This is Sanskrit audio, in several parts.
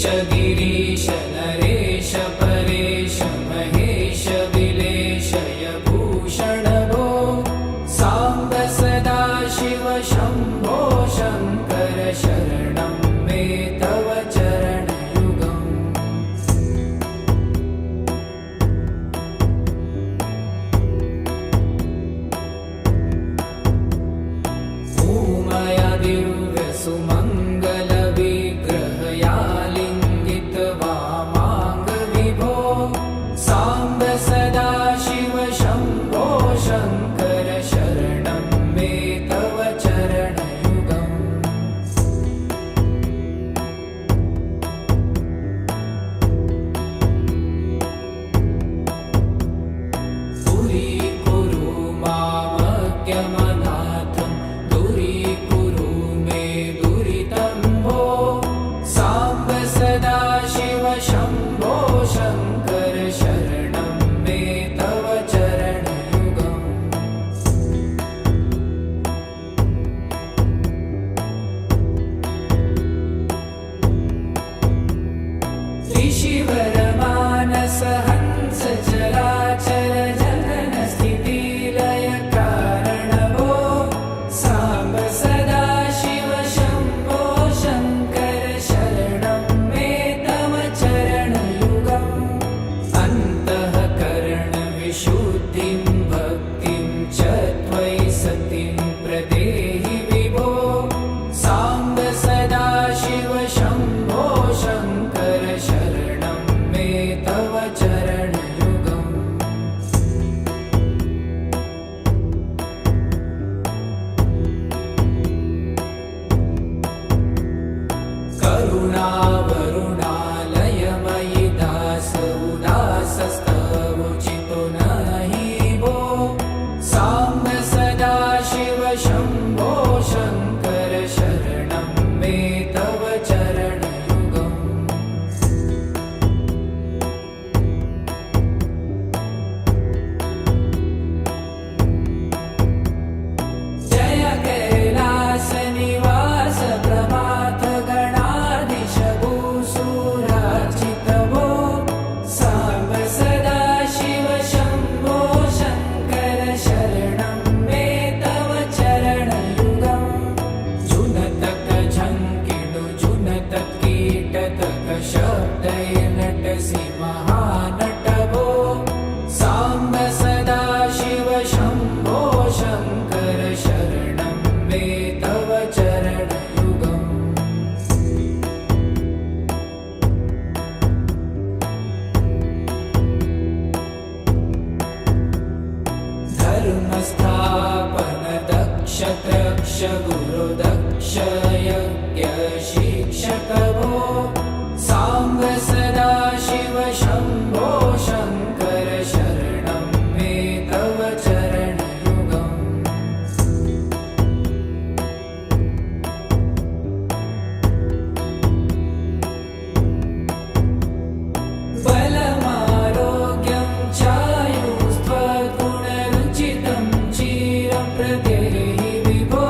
गिरीश नरेश परेश महेश विलेशय भूषण भो साम्ब सदा शिव शम्भो शङ्कर शरणं मे तव चरणयुगम् भूमया दिव्यसुमङ्गलविग्रहया लिङ्गित वामाङ्ग विभो साम्ब सदा शिव शम्भो शङ्कर शरणं मे तव चरणयुगम् दूरीकुरु मामज्ञमनाथं दूरीकुरु मे दुरितं भो साम्ब सदा शिव शम्भो शङ्कर शरणं मे तव चरणयुगम् ऋषिवरमानस हंस चराचर जगन स्थितिलय कारण भो साम्ब सदा शिव शम्भो शङ्कर शरणं मे तव चरणयुगम् अन्तःकरणविशुद्धिं भक्तिं च त्वयि सतिं प्रदेहि विभो साम्ब सदा शिव शम्भो शङ्कर शरणं मे तव चरणयुगम् करुणावरुणालयमयि दास उदासस्तवोचितो नहि भो साम्ब सदा शिव शम्भो शङ्कर शरणं मे तव चरणयुगम् जय कैलासनिवास प्रभात गणाधीश भूसुरार्चित भो साम्ब सदा शिव शम्भो शङ्कर शरणं मे तव चरणयुगम् जुनतक झङ्किणु जुनतक कीटतक शब्दैर्नटसि महानट भो साम्ब सदा शिव शम्भो शङ्कर शरणं मे तव चरणयुगम् धर्मस्थापन दक्ष त्रक्ष गुरु दक्ष यज्ञ शिक्षक भो साम्ब सदा शिव शम्भो शङ्कर शरणं मे तव चरणयुगम् बलमारोग्यं चायुस्त्वगुणरुचितं चिरं प्रदेहि विभो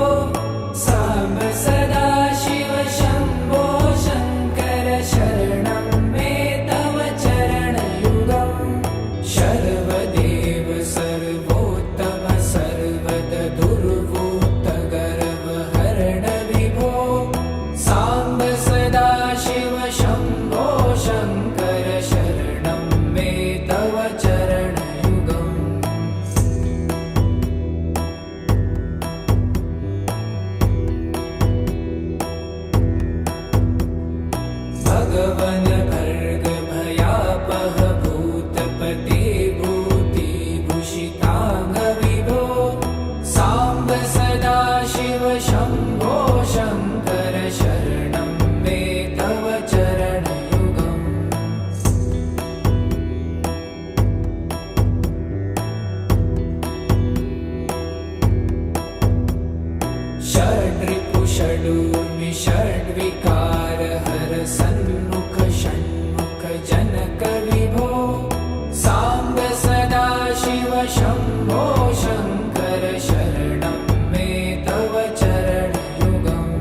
साम्ब सदा शिव शम्भो शङ्कर शरणं मे तव चरणयुगम् शर्वदेव सर्वोत्तम सर्वद दुर्वूत गर्वहरण विभो साम्ब सदा शिव शम्भो शङ्कर शरणं मे तव चरणयुगम् भगवन् भर्ग भयापह भूतपते भूतिभूषिताङ्ग विभो साम्ब सदा शिव शम्भो शङ्कर शरणं मे तव चरणयुगम् षड्रिपु षडूर्मि षड्विकार हर सन्मुख षण्मुख जनक विभो साम्ब सदा शिव शम्भो शङ्कर शरणं मे तव चरणयुगम्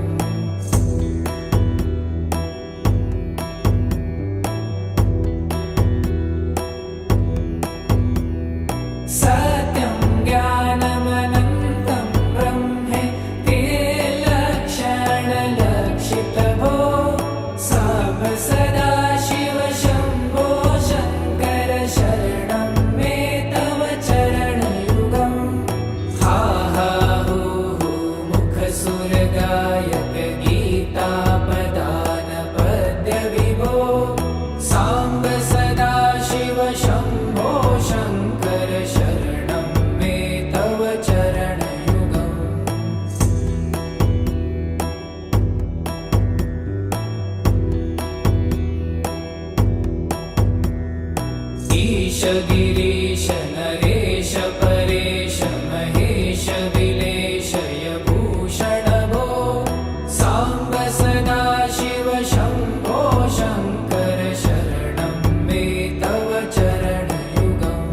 सत्यं ज्ञानमनन्तं ब्रह्मेति लक्षणलक्षितभो साम्ब सदाशिव शम्भो शङ्कर शरणं मे तव चरणयुगम् हा हा हू हू मुखसुरगायक गीतापदान पद्यविभो साम्ब सदाशिव शम्भो शङ्कर शरणं मे तव चरणयुगम् ईश गिरीश नरेश परेश महेश विलेशय भूषण भो साम्ब सदाशिव शम्भो शङ्कर शरणं मे तव चरणयुगम्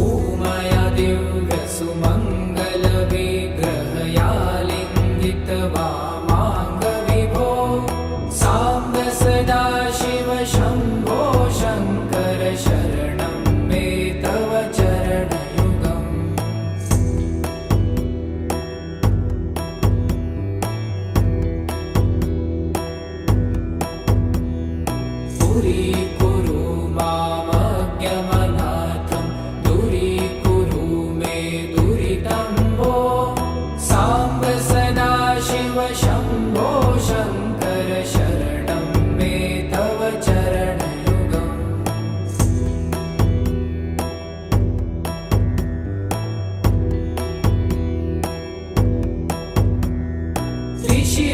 ऊमया दिव्यसुमङ्गलविग्रहया लिङ्गितवामाङ्गविभो साम्ब सदाशिव शम्भो शङ्कर शरणं मे तव चरणयुगम् पुरीकुरु मामज्ञमनाथं दूरीकुरु मे दुरितं भो साम्ब सदाशिव शम्भो शङ्कर शरणं मे तव चरणयुगम्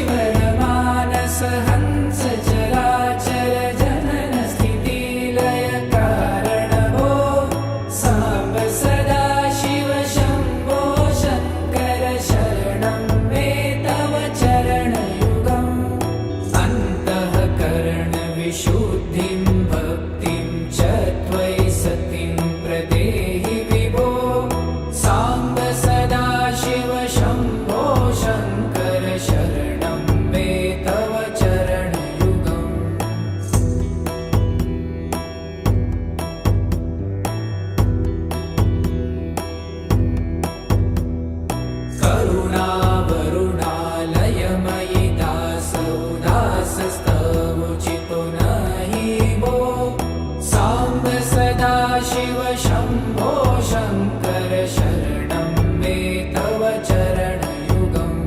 त्रिशिवरमानस हंस चराचर जनन स्थितिलय कारण भो साम्ब सदाशिव शम्भो शङ्कर शरणं मे तव चरणयुगम् अन्तःकरण विशुद्धिं भक्तिं च त्वयि सतिं प्रदेहि विभो साम्ब सदाशिव शम्भो शङ्कर शरणं मे तव चरणयुगम् करुणावरुणालयमयि दासोदासस्तवोचितो नहि भो साम्ब सदाशिव शम्भो शङ्कर शरणं मे तव चरणयुगम्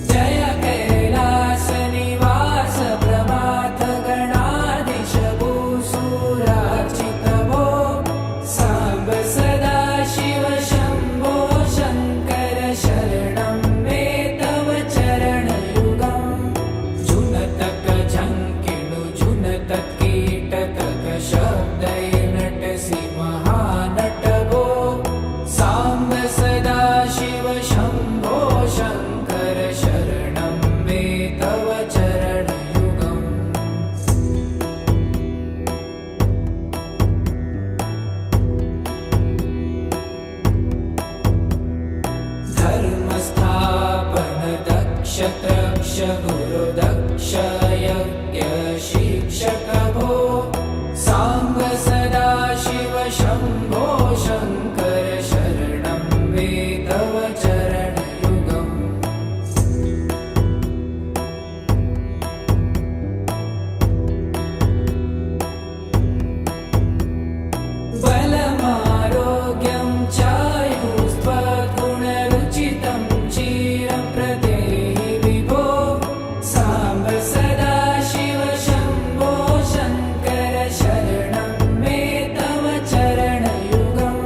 जय कैलासनिवास प्रमाथ गणाधीश भूसुरार्चित भो साम्ब सदाशिव शम्भो शङ्कर शरणं मे तव चरणयुगम् जुनतक झङ्किणु जुनतक कीटतक शब्दैर्नटसि महानट भो साम्ब सदाशिव शम्भो शङ्कर शरणं मे तव चरणयुगम् धर्मस्थापन दक्ष त्रक्ष गुरुदक्ष यज्ञ शिक्षक भो साम्ब सदाशिव शम्भो शङ्कर शरणं मे तव चरणयुगम् बलमारोग्यं चायुस्त्वगुणरुचितं चिरं प्रदेहि विभो साम्ब सदाशिव शम्भो शङ्कर शरणं मे तव चरणयुगम्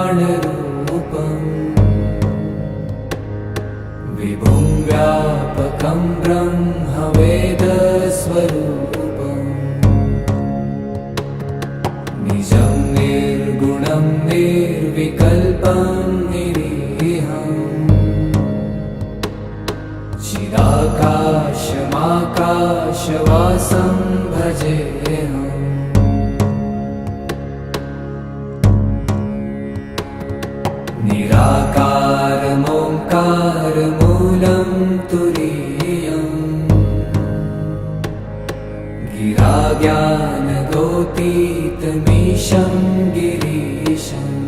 ईशमीशाननिर्वाणरूपम् विभुं व्यापकं ब्रह्मवेदस्वरूपम् निजं निर्गुणं निर्विकल्पं निरीहम् चिदाकाशमाकाशवासं भजेऽहम् निराकारमोङ्कारमूलं तुरीयम् गिराज्ञानगोतीतमीशं गिरीशम्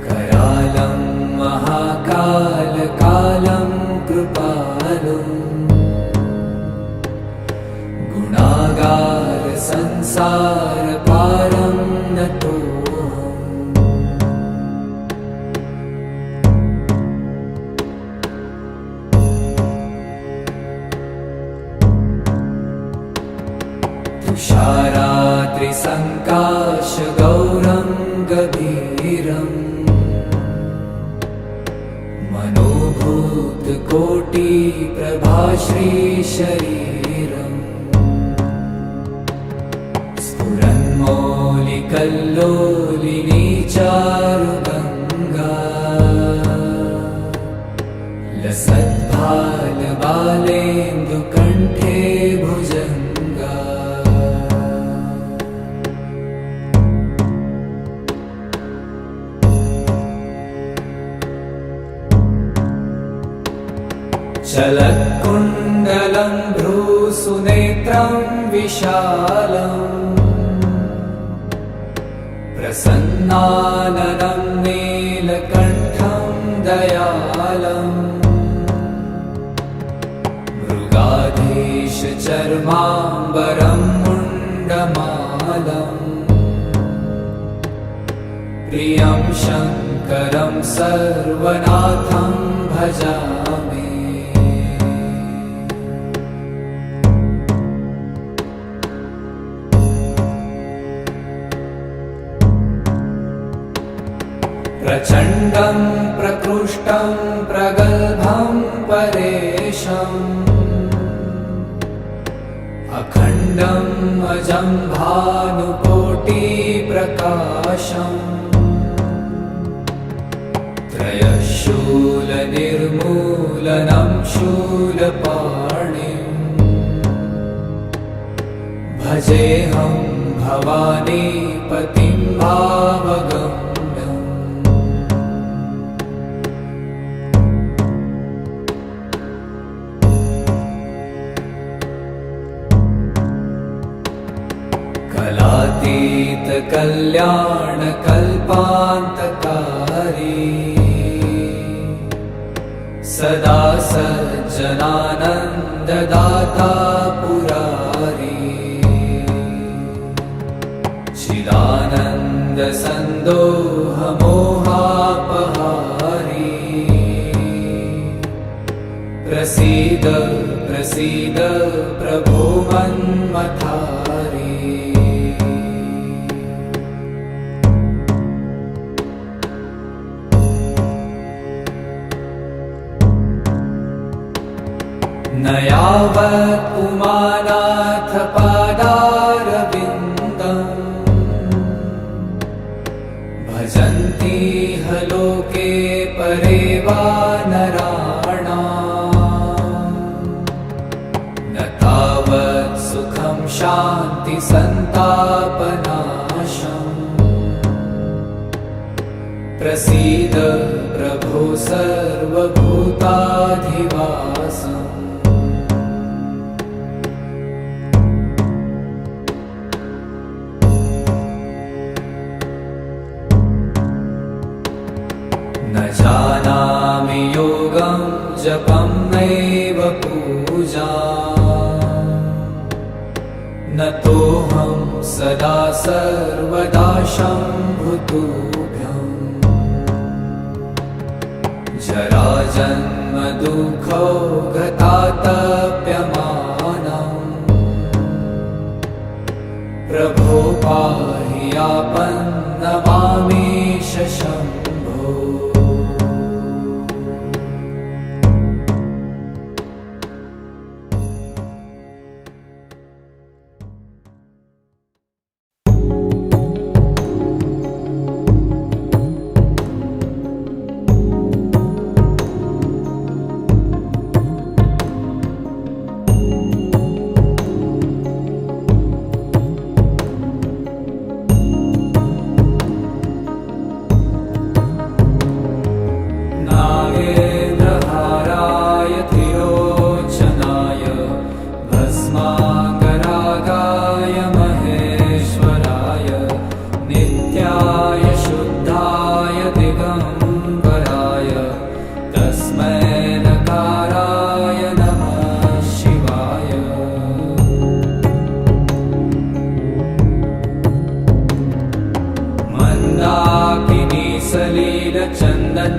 करालं महाकालकालं कृपालुम् गुणागारसंसारपारं नतोऽहम् तुषारात्रिसङ्काशगौरं गभीरम् मनोभूतकोटिप्रभाश्रीशरीरम् स्फुरन्मौलिकल्लोलिनी चारुगङ्गा लसद्भालबालेन्दुकण्ठे भुजङ्गा चलत्कुण्डलं भ्रूसुनेत्रं विशालम् प्रसन्नाननं नीलकण्ठं दयालम् मृगाधीशचर्माम्बरं मुण्डमालम् प्रियं शङ्करं सर्वनाथं भजामि प्रचण्डं प्रकृष्टं प्रगल्भं परेशम् अखण्डम् अजं भानुकोटिप्रकाशम् त्रयशूलनिर्मूलनं शूलपाणिम् भजेऽहं भवानीपतिं भावगम् कलातीतकल्याणकल्पान्तकारी सदा सज्जनानन्ददाता पुरारी चिदानन्दसन्दोहमोहापहारी प्रसीद प्रसीद प्रभो मन्मथारी न यावत् पुमानाथ पादारविन्दम् भजन्ति ह लोके परे वा नराणाम् न तावत् सुखं शान्तिसन्तापनाशम् प्रसीद प्रभो सर्वभूताधिवासम् न जानामि योगं जपं नैव पूजा न तोऽहं सदा सर्वदा शम्भुतुभ्यम् जराजन्म दुःखौ गतातप्यमानम् प्रभो नमामीश शम्भो।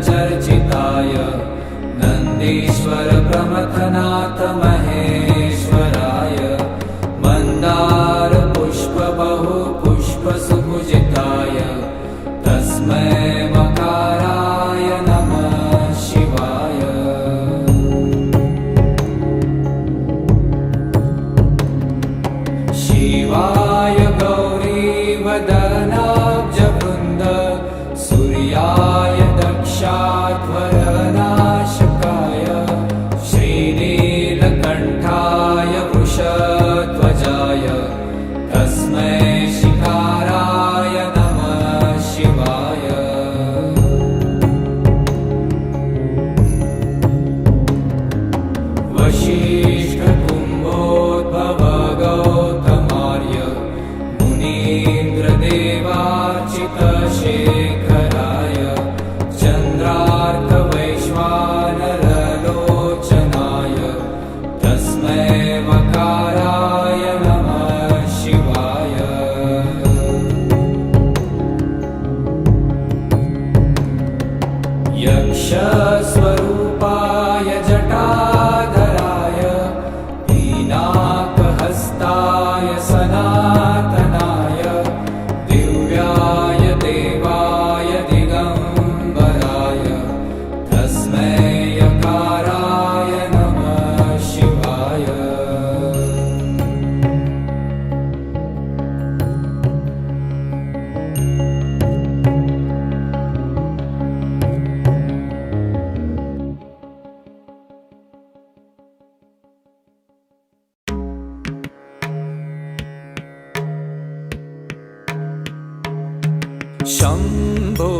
चर्चिताय नन्दीश्वर प्रमथनाथ महेश्वराय मन्दार पुष्प बहु पुष्प सुपूजिताय तस्मै मकाराय नमः शिवाय। शिवाय गौरीवदनाब्जवृन्द सूर्याय दक्षाध्वरनाशकाय श्रीनीलकण्ठाय वृषध्वजाय तस्मै शिकाराय नमः शिवाय। वसिष्ठकुम्भोद्भव गौतमार्य मुनीन्द्रदेवार्चितशेखराय चन्द्रार्कवैश्वानरलोचनाय तस्मै मकाराय नमः शिवाय। यक्षस्वरूपाय जटाधराय पीनाकहस्ताय सनातनाय दिव्याय देवाय दिगम्बराय तस्मै यकाराय नमः शिवाय। शम्भो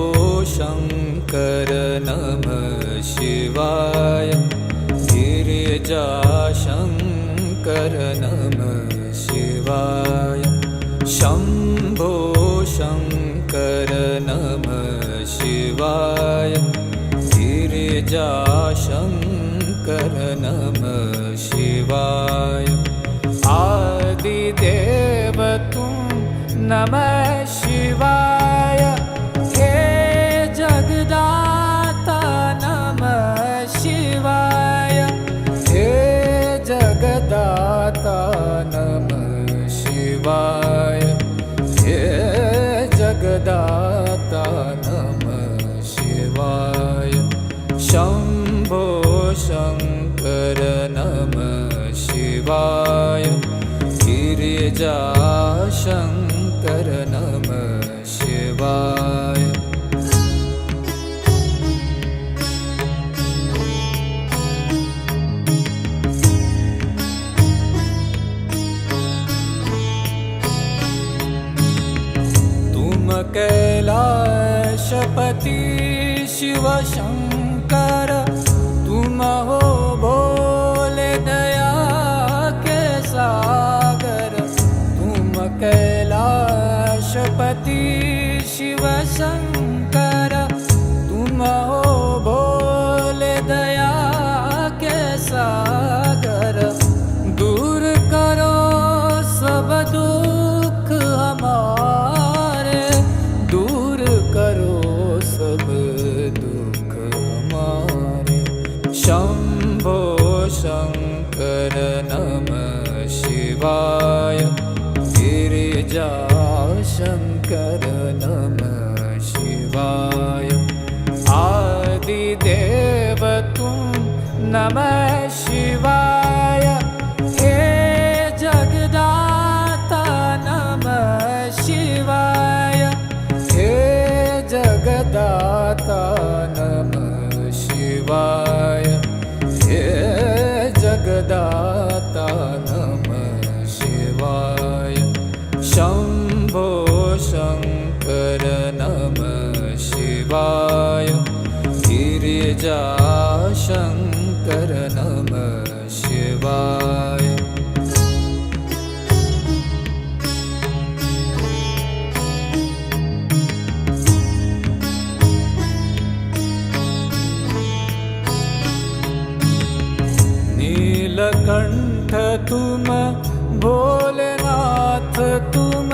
शङ्कर नमः शिवाय। गिरिजाशङ्कर नमः शिवाय। शम्भो शङ्कर नमः शिवाय। गिरिजाशङ्कर नमः शिवाय। आदिदेव तुम नमः शिवाय। हे जगदाता नमः शिवाय। हे जगदाता नमः शिवाय। हे जगदाता नमः शिवाय। शम्भो शङ्कर नमः शिवाय। गिरिजाशङ्कर नमः शिवाय। तुम कैलाशपति शिव शंकर तुम हो भोले दया के सागर। तुम कैलाशपति शिव शंकर तुम हो भोले दया के सागर। दूर करो सब दुख हमारे। दूर करो सब दुख हमारे। शंभो शंकर नमः शिवाय। गिरिजाशंकर नमः शिवाय। हे जगदाता नमः शिवाय। हे जगदाता नमः शिवाय। हे जगदाता नमः शिवाय। शंभो शंकर नमः शिवाय। गिरिजा शंकर नमः शिवाय। नीलकंठ तुम भोलेनाथ तुम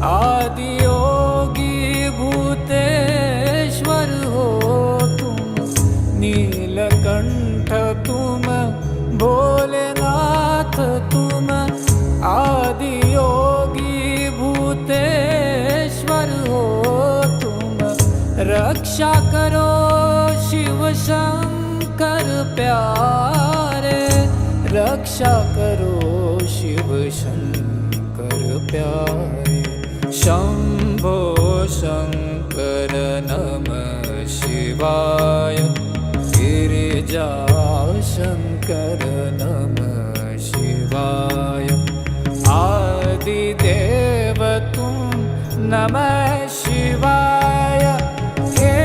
आदि योगी भूतेश्वर हो तुम। नीलकंठ तुम भोलेनाथ तुम आदि योगी भूतेश्वर हो तुम। रक्षा करो शिव शंकर प्यारे। रक्षा करो शिव शंकर प्यारे। शंभो शंकर नमः शिवाय। गिरिजा शंकर नमः शिवाय। आदिदेव तुम नमः शिवाय। हे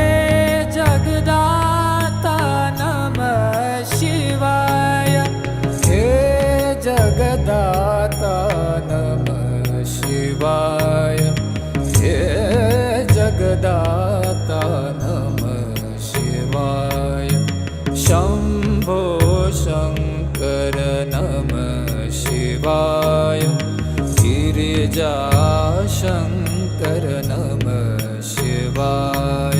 जगदाता नमः शिवाय। हे जगदाता नमः शिवाय। हे जगदाता नमः शिवाय। शंभो शंकर नमः शिवाय। गिरिजा शंकर नमः शिवाय।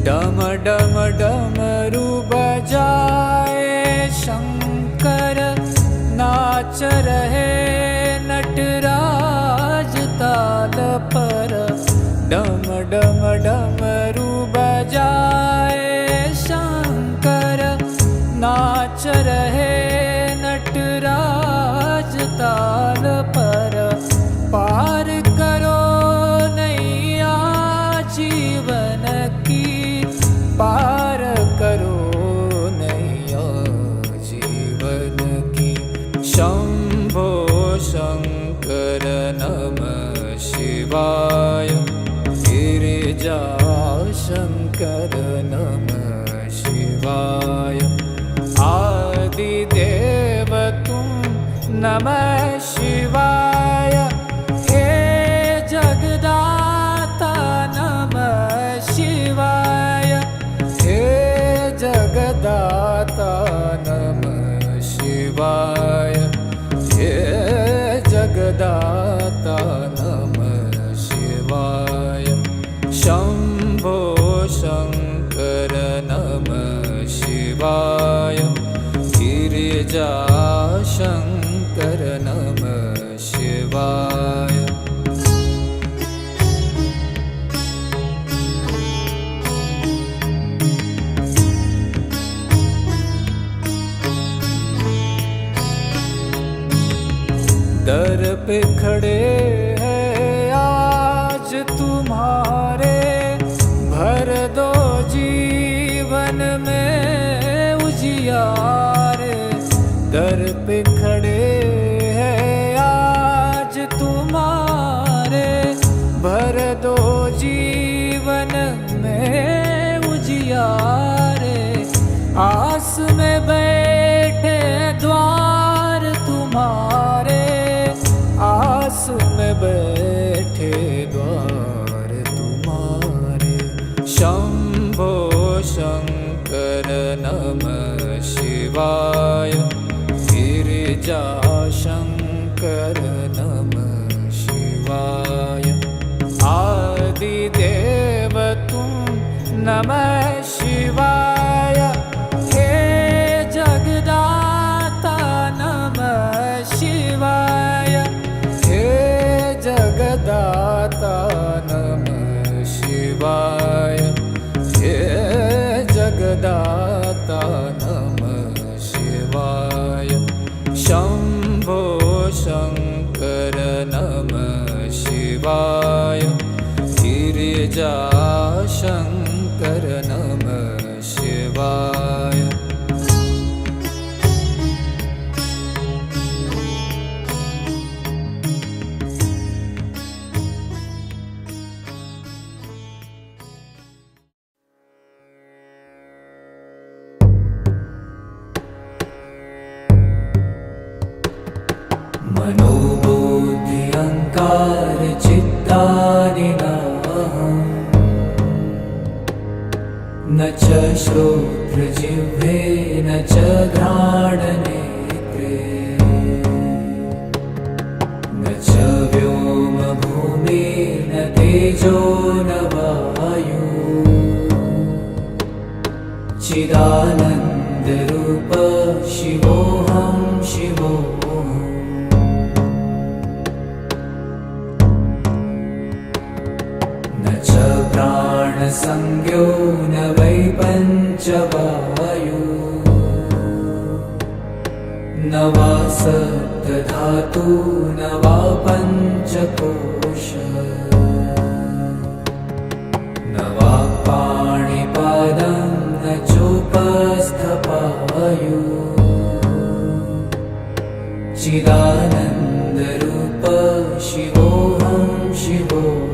डम डम डमरू बजाए शंकर। नाच रहे नटराज ताल पर। डम डम डमरू बजाए शंकर। नाच रहे नटराज ताल पर। पार करो नैया जीवन की। पार करो नैया जीवन की। शंभो शंकर नमः शिवाय। गिरिजा शंकर नमः शिवाय। आदिदेव तुम नमः शिवाय। हे जगदाता नमः शिवाय। हे जगदाता नमः शिवाय। हे जगदाता नमः शिवाय। शंभो शंकर नमः शिवाय। गिरिजा शंकर नमः शिवाय। दर पे खड़े हैं आज तुम्हारे। भर दो जीवन में उजियारे। दर पे खड़े हैं आज तुम्हारे। भर दो जीवन में उजियारे। आस में बैठे द्वार तुम्हारे। आस में बैठे द्वार तुम्हारे। शंभो शंकर नमः शिवाय। गिरिजा शंकर नमः शिवाय। आदिदेव तुम नमः शिवाय। हे जगदाता नमः शिवाय गिरिजाशङ्कर नमः शिवाय। मनोबुद्धि अहंकार चित्तानि नाहम्, न च श्रोत्रजिह्वे न च घ्राणनेत्रे, न च व्योमभूमिर्न तेजो न वायु, चिदानन्दरूप शिवोऽहं शिवोऽहम्। प्राणसंज्ञो न वै पञ्चवायु, न वा सप्तधातु न वा पञ्चकोश, न वा पाणिपादं न चोपस्थपायु, चिदानन्दरूप शिवोऽहं शिवोऽहम्।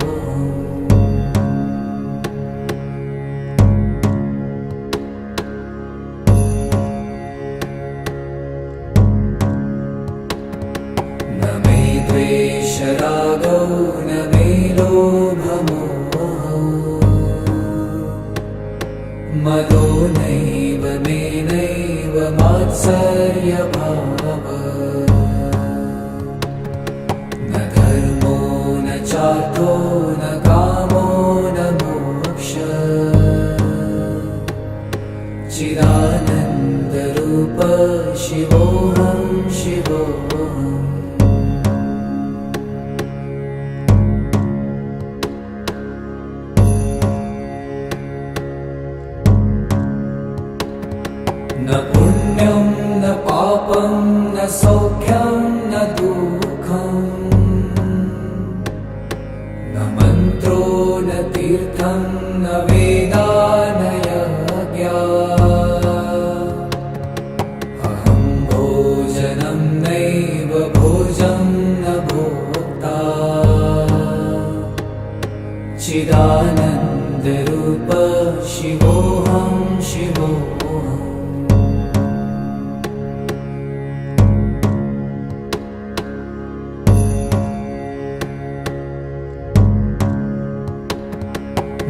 रागौ न मे लोभमोहौ, मदो नैव मे नैव मात्सर्यभावः, न धर्मो न चार्थो न कामो न मोक्षः, चिदानन्दरूप शिवोऽहं शिवोऽहम्। न पुण्यं न पापं न सौख्यं न दुःखं, न मन्त्रो न तीर्थं न वेदा न यज्ञा, अहं भोजनं नैव भोजं न भोक्ता, चिदानन्दरूप शिवोऽहं शिवोऽहम्।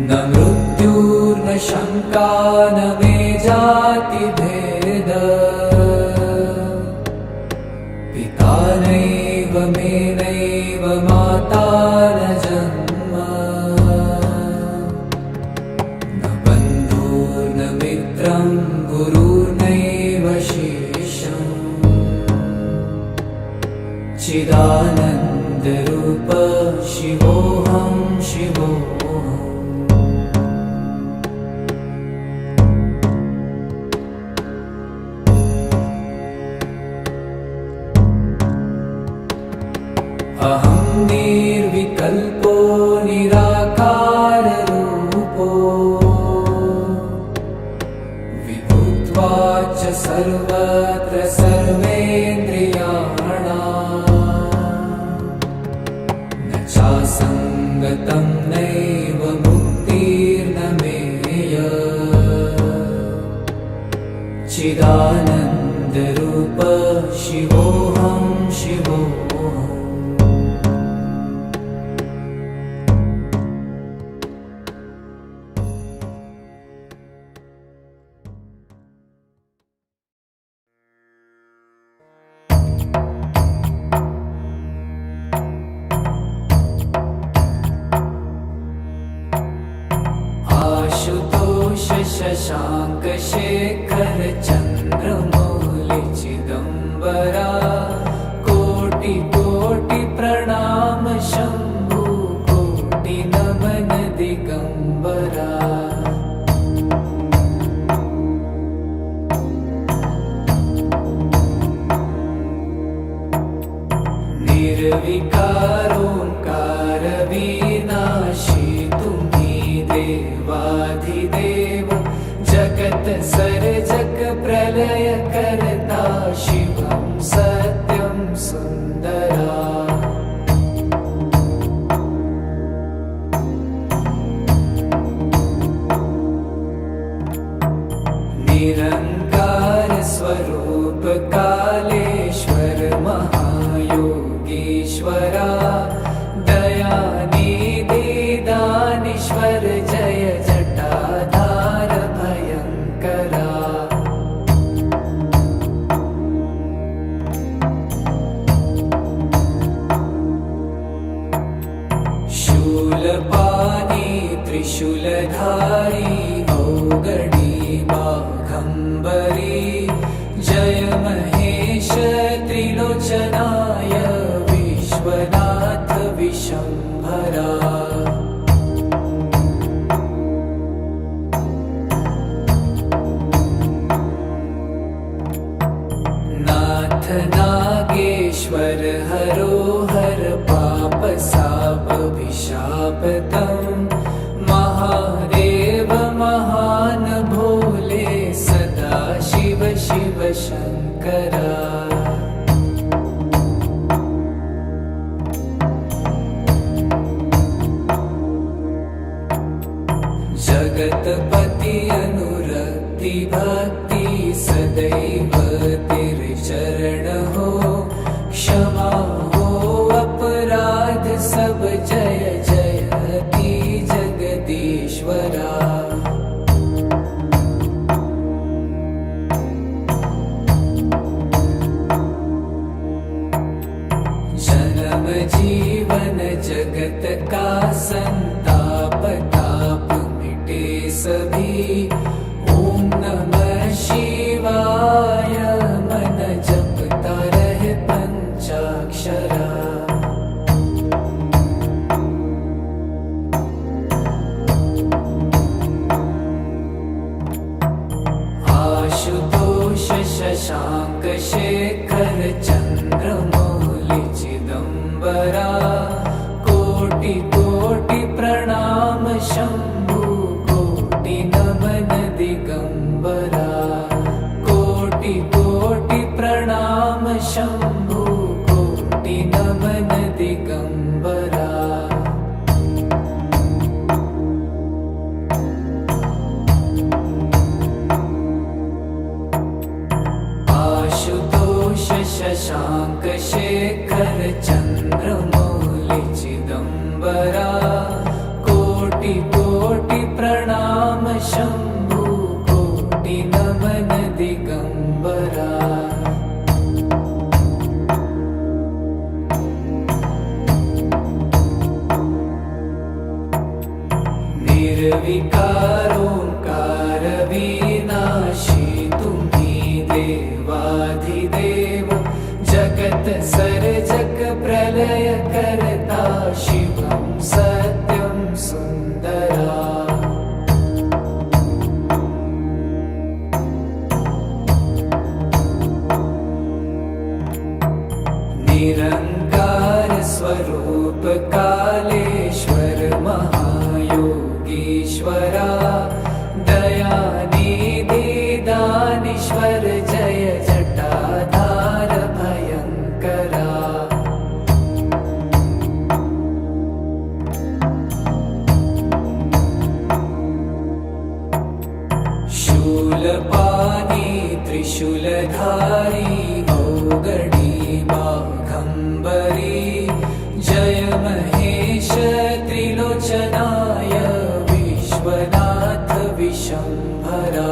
न मृत्युर्न शङ्का न मे जातिभेद, पिता नैव मे नैव माता न जन्म, न बन्धुर्न मित्रं गुरुर्नैव शिष्यम्, चिदानन्दरूप शिवोऽहं शिवोऽहम्। अहं निर्विकल्पो निराकाररूपो, विभुत्वाच्च सर्वत्र सर्वेन्द्रियाणाम्, न चासङ्गतं नैव मुक्तिर्न मेय, चिदानन्दरूप शिवोऽहं शिवोऽहम्। निर्विकारोंकार विनाशी तुम्ही देवाधिदेव जगत सर्जक प्रलय करता शिवं सत्यं सुंदरा निरंकार स्वरूप कालेश्वर महायोगीश्वरा दयानिधि दानीश्वर जय जटाधार भयंकरा शूलपाणी त्रिशूलधारी औगडी बाघंबरी जय महेश त्रिलोचनाय विश्वनाथ विशंभरा नाथ नागेश्वर हरोहर पाप साप विशापतम महादेव महान भोले सदा शिव शिव शंकरा जगतपति अनुरक्ति भक्ति सदैव तेरे चरण हो क्षमा हो अपराध सब जय जयति जगदीश्वरा जन्म जीवन जगत का संताप ताप मिटे सभी ओम नमः शिवाय मन जपता रहे पंचाक्षरा आशुतोष शशांक शेखर चंद्रमौलि चिदंबरा कोटि कोटि प्रणाम शंभु कोटि नमन दिगंबरा कोटि कोटि प्रणाम शंभु कोटि नमन दिगंबरा आशुतोष शशांक शेखर चंद्रमौलि चिदंबरा कोटि कोटि प्रणाम शंभु कोटि नमन दिगंबरा निर्विकारोंकार विनाशी तुम्ही देवाधिदेव जगत सर्जक प्रलय करता शिवं सत्यं सुंदरा निरंकार स्वरूप कालेश्वर महायोगीश्वरा दयानिधि दानीश्वर जय जटाधार भयंकरा शूलपाणी त्रिशूलधारी औगडी बाघंबरी जय महेश त्रिलोचनाय विश्वनाथ विशंभरा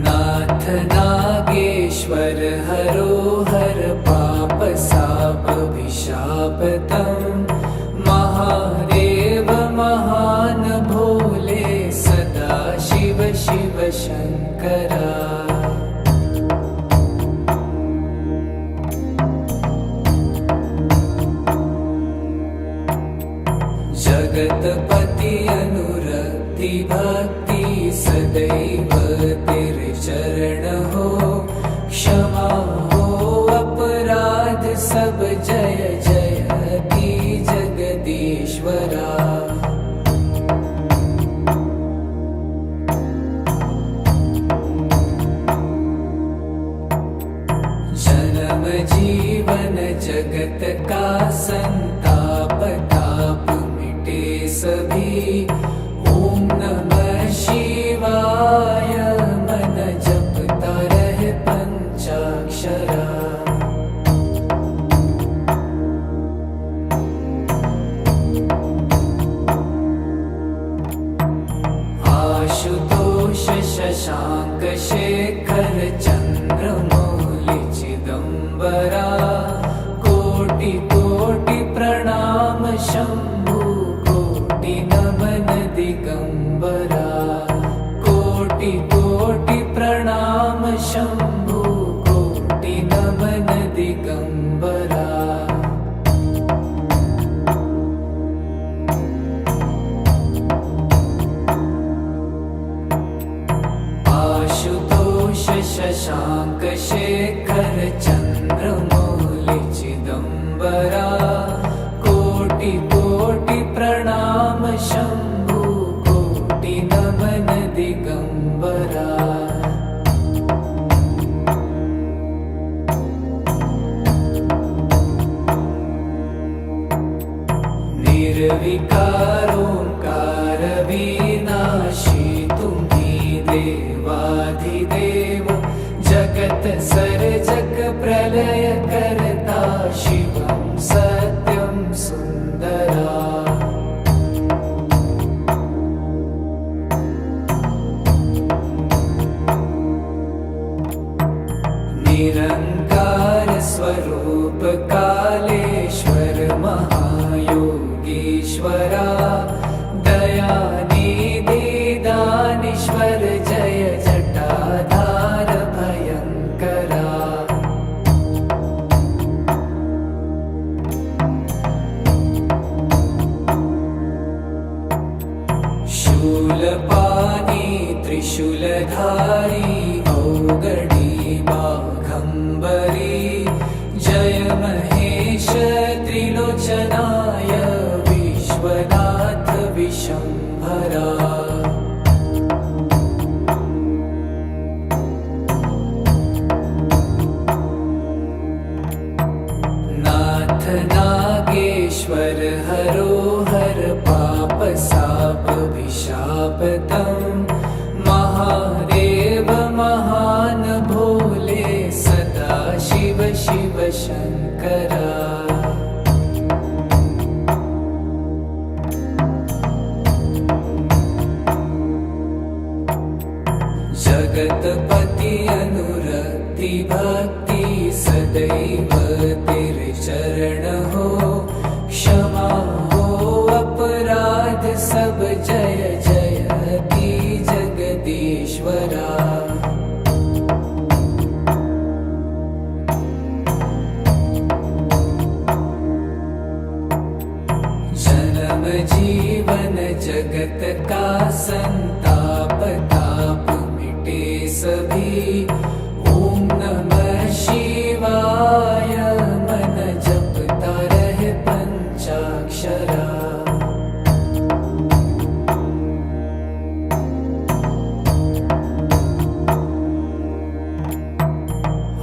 नाथ नागेश्वर हरोहर पाप साप विशापतम महादेव महान भोले सदा शिव शिव शंकरा जगतपति अनुरक्ति भक्ति सदैव तेरे चरण हो, क्षमा हो अपराध सब, जय जयति जगदीश्वरा। जन्म जीवन जगत का संताप ताप मिटे सभी, ओम नमः शिवाय मन जपता रहे पंचाक्षरा। आशुतोष शशांक शेखर चंद्रमौलि चिदंबरा, कोटि कोटि प्रणाम शंभु कोटि नमन दिगंबरा। कोटि कोटि प्रणाम शंभु कोटि नमन दिगंबरा। आशुतोष शशांक शेखर चंद्रमौलि चिदंबरा, कोटि कोटि प्रणाम शंभु कोटि नमन दिगंबरा। निर्विकारोंकार विनाशी तुम्ही देवाधिदेव, जगत सर्जक प्रलय करता शिवं सत्यं सुंदरा। निरंकार स्वरूप कालेश्वर महायोगीश्वरा, दयानिधि दानीश्वर जय जटाधार भयंकरा। शूलपाणी त्रिशूलधारी औगडी बाघंबरी, जय महेश त्रिलोचनाय विश्वनाथ विशंभरा। नाथ नागेश्वर हरो हर पाप साप विशापतम, महादेव महान भोले सदा शिव शिव शंकरा। जगतपति अनुरक्ति भक्ति सदैव तेरे चरण हो, क्षमा हो अपराध सब, जय जयति जगदीश्वरा। जन्म जीवन जगत का संताप ताप मिटे सभी, ओम नमः शिवाय मन जपता रहे पंचाक्षरा।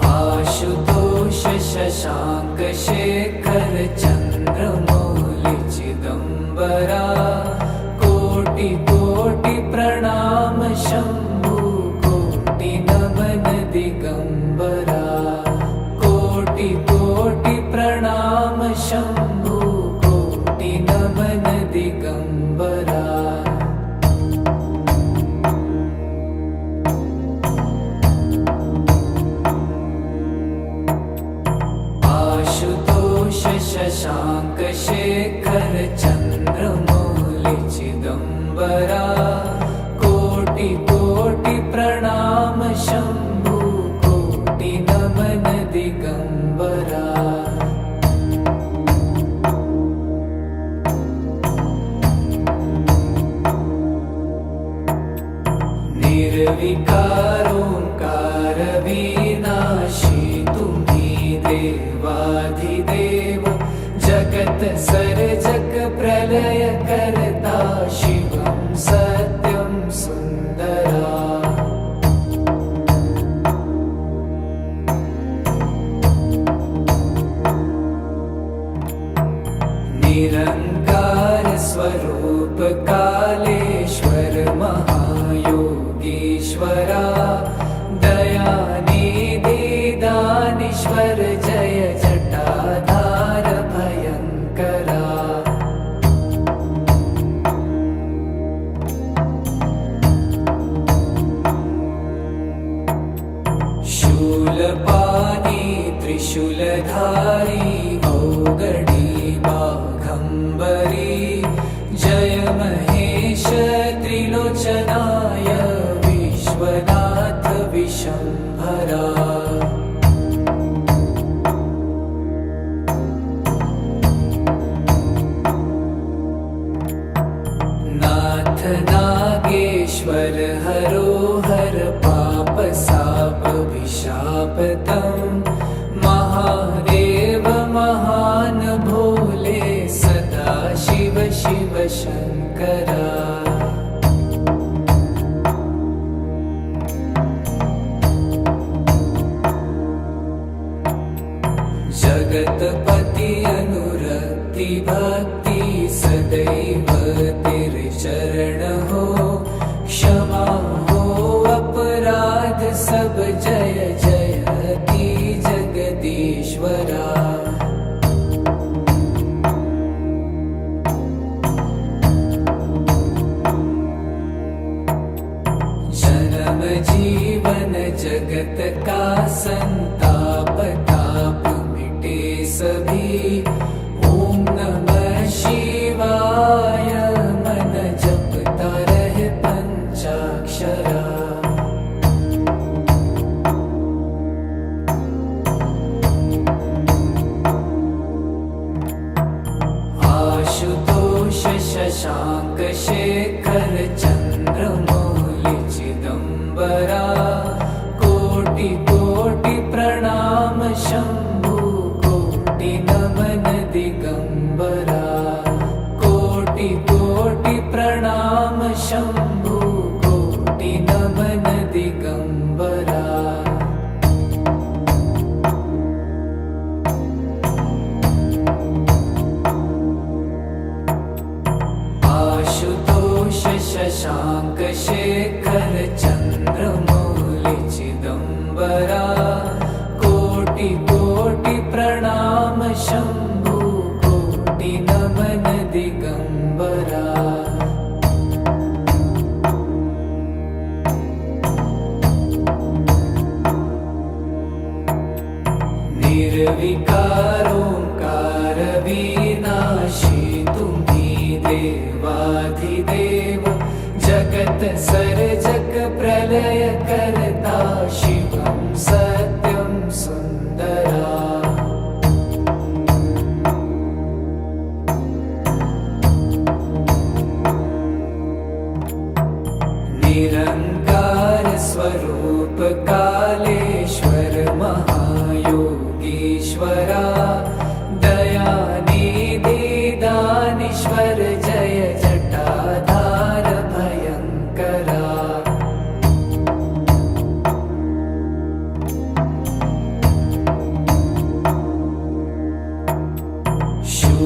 आशुतोष शशांक शेखर चंद्रमौलि चिदंबरा, कोटि कोटि प्रणाम शंभु कोटि निर्विकारोंकार विनाशी तुम्ही देवाधिदेव जगत सर्जक प्रलय करता शिवं सत्यं सुंदरा निरंकार स्वरूप कालेश्वर महायोगीश्वरा दयानिधि दानीश्वर जय जटाधार भयंकरा शूलपाणी त्रिशूलधारी औगडी बाघंबरी जय महेश त्रिलोचनाय विश्वनाथ विशंभरा नाथ नागेश्वर हरोहर पाप साप विशापतम महादेव महान भोले सदा शिव शिव शंकरा जगतपति अनुरक्ति भक्ति सदैव तेरे चरण हो क्षमा हो अपराध सब जय जयति जगदीश्वरा जन्म जीवन जगत का संताप ताप मिटे सभी ओम नमः शिवाय मन जपता रहे पंचाक्षरा आशुतोष शशांक शेखर चंद्रमौलि चिदंबरा कोटि कोटि प्रणाम शंभु कोटि नमन दिगंबरा कोटि कोटि प्रणाम शंभु कोटि नमन दिगंबरा आशुतोष शशांक शेखर चंद्रमौलि चिदंबरा कोटि कोटि प्रणाम शंभु कोटि नमन दिगंबरा निर्विकारोंकार विनाशी तुम्ही देवाधिदेव जगत सर्जक प्रलय करता शिवं सत्यं सुंदरा निरंकार स्वरूप कालेश्वर महायोगीश्वरा दयानिधि दानीश्वर जय जटाधार भयंकरा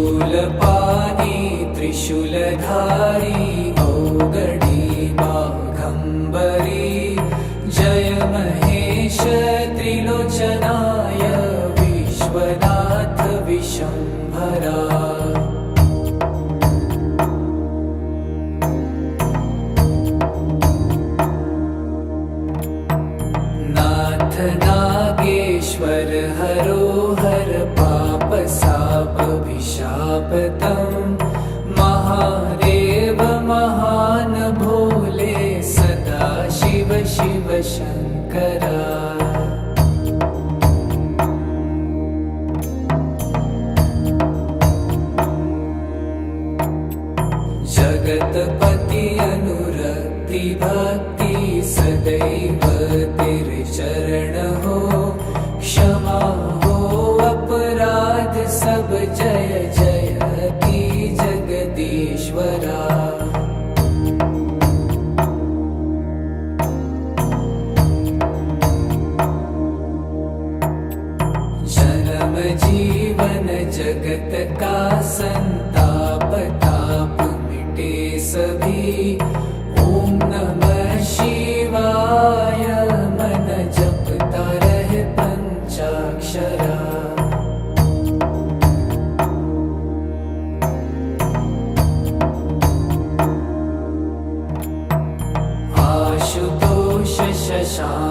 शूलपाणी त्रिशूलधारी औगडी बाघंबरी जय महेश त्रिलोचनाय विश्वनाथ विशंभरा नाथ नागेश्वर हरोहर पाप साप विशापतम महादेव महान भोले सदा शिव शिव शंकरा जगतपति अनुरक्ति भक्ति सदैव तेरे चरण हो, क्षमा हो अपराध सब, जय जय की जगदीश्वरा। जन्म जीवन जगत का संताप ताप मिटे सभी, ओम नमः शिवाय मन जपता रहे पंचाक्षरा। आशुतोष शशांक